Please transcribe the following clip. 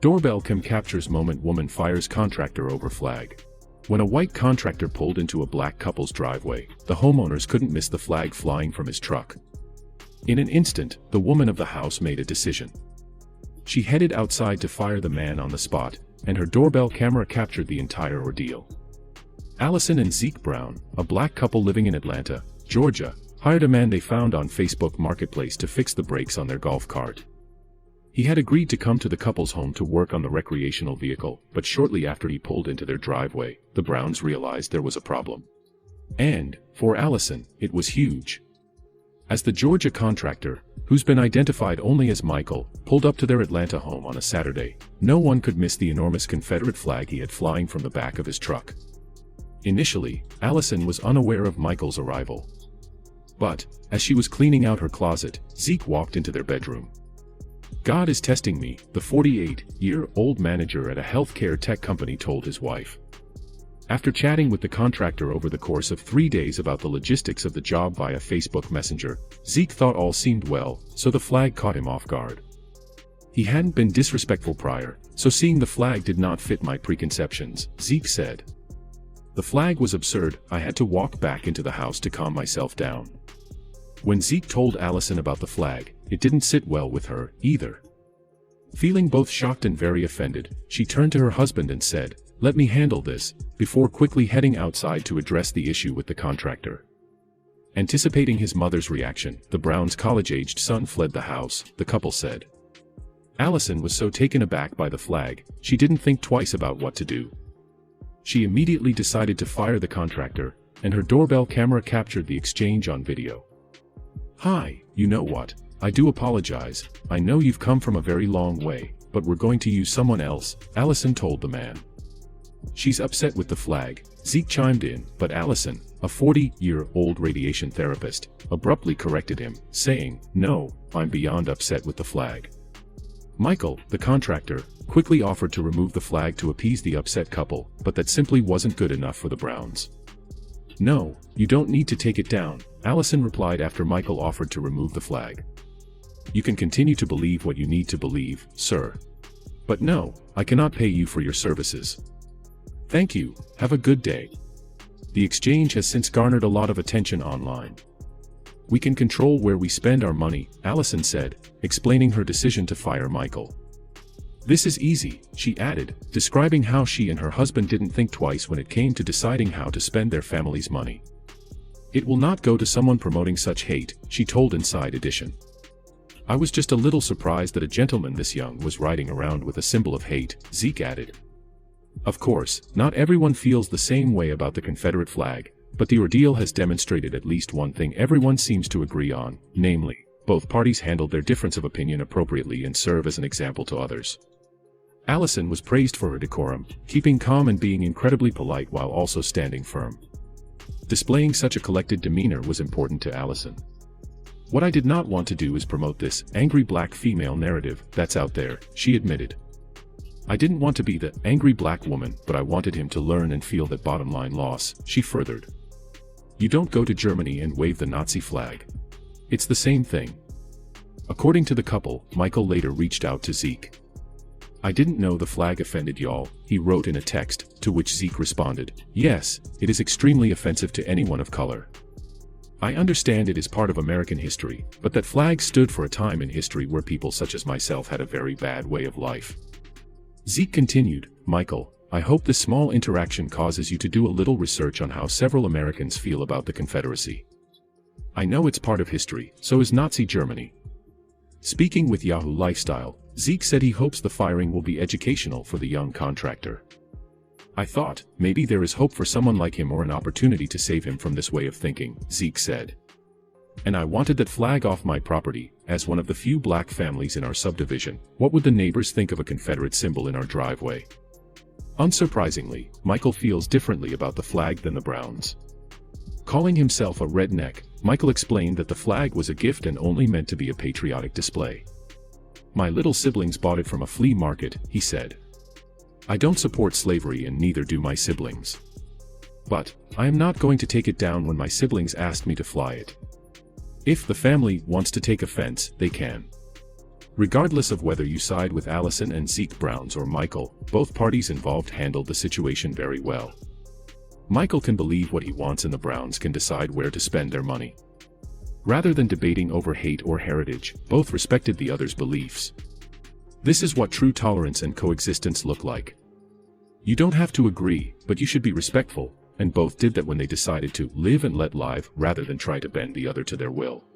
Doorbell cam captures moment woman fires contractor over flag. When a white contractor pulled into a black couple's driveway, the homeowners couldn't miss the flag flying from his truck. In an instant, the woman of the house made a decision. She headed outside to fire the man on the spot, and her doorbell camera captured the entire ordeal. Allison and Zeke Brown, a black couple living in Atlanta, Georgia, hired a man they found on Facebook Marketplace to fix the brakes on their golf cart. He had agreed to come to the couple's home to work on the recreational vehicle, but shortly after he pulled into their driveway, the Browns realized there was a problem. And, for Allison, it was huge. As the Georgia contractor, who's been identified only as Michael, pulled up to their Atlanta home on a Saturday, no one could miss the enormous Confederate flag he had flying from the back of his truck. Initially, Allison was unaware of Michael's arrival. But, as she was cleaning out her closet, Zeke walked into their bedroom. "God is testing me," the 48-year-old manager at a healthcare tech company told his wife. After chatting with the contractor over the course of 3 days about the logistics of the job via Facebook Messenger, Zeke thought all seemed well, so the flag caught him off guard. "He hadn't been disrespectful prior, so seeing the flag did not fit my preconceptions," Zeke said. "The flag was absurd. I had to walk back into the house to calm myself down." When Zeke told Allison about the flag, it didn't sit well with her, either. Feeling both shocked and very offended, she turned to her husband and said, "Let me handle this," before quickly heading outside to address the issue with the contractor. Anticipating his mother's reaction, the Browns' college-aged son fled the house, the couple said. Allison was so taken aback by the flag, she didn't think twice about what to do. She immediately decided to fire the contractor, and her doorbell camera captured the exchange on video. "Hi, you know what? I do apologize. I know you've come from a very long way, but we're going to use someone else," Allison told the man. "She's upset with the flag," Zeke chimed in, but Allison, a 40-year-old radiation therapist, abruptly corrected him, saying, "No, I'm beyond upset with the flag." Michael, the contractor, quickly offered to remove the flag to appease the upset couple, but that simply wasn't good enough for the Browns. "No, you don't need to take it down," Allison replied after Michael offered to remove the flag. "You can continue to believe what you need to believe, sir. But no, I cannot pay you for your services. Thank you, have a good day." The exchange has since garnered a lot of attention online. "We can control where we spend our money," Allison said, explaining her decision to fire Michael. "This is easy," she added, describing how she and her husband didn't think twice when it came to deciding how to spend their family's money. "It will not go to someone promoting such hate," she told Inside Edition. "I was just a little surprised that a gentleman this young was riding around with a symbol of hate," Zeke added. Of course, not everyone feels the same way about the Confederate flag, but the ordeal has demonstrated at least one thing everyone seems to agree on, namely, both parties handled their difference of opinion appropriately and serve as an example to others. Allison was praised for her decorum, keeping calm and being incredibly polite while also standing firm. Displaying such a collected demeanor was important to Allison. "What I did not want to do is promote this angry black female narrative that's out there," she admitted. "I didn't want to be the angry black woman, but I wanted him to learn and feel that bottom line loss," she furthered. "You don't go to Germany and wave the Nazi flag. It's the same thing." According to the couple, Michael later reached out to Zeke. "I didn't know the flag offended y'all," he wrote in a text, to which Zeke responded, "Yes, it is extremely offensive to anyone of color. I understand it is part of American history, but that flag stood for a time in history where people such as myself had a very bad way of life." Zeke continued, "Michael, I hope this small interaction causes you to do a little research on how several Americans feel about the Confederacy. I know it's part of history, so is Nazi Germany." Speaking with Yahoo Lifestyle, Zeke said he hopes the firing will be educational for the young contractor. "I thought, maybe there is hope for someone like him or an opportunity to save him from this way of thinking," Zeke said. "And I wanted that flag off my property. As one of the few black families in our subdivision, what would the neighbors think of a Confederate symbol in our driveway?" Unsurprisingly, Michael feels differently about the flag than the Browns. Calling himself a redneck, Michael explained that the flag was a gift and only meant to be a patriotic display. "My little siblings bought it from a flea market," he said. "I don't support slavery and neither do my siblings. But, I am not going to take it down when my siblings asked me to fly it. If the family wants to take offense, they can." Regardless of whether you side with Allison and Zeke Browns or Michael, both parties involved handled the situation very well. Michael can believe what he wants and the Browns can decide where to spend their money. Rather than debating over hate or heritage, both respected the other's beliefs. This is what true tolerance and coexistence look like. You don't have to agree, but you should be respectful, and both did that when they decided to live and let live rather than try to bend the other to their will.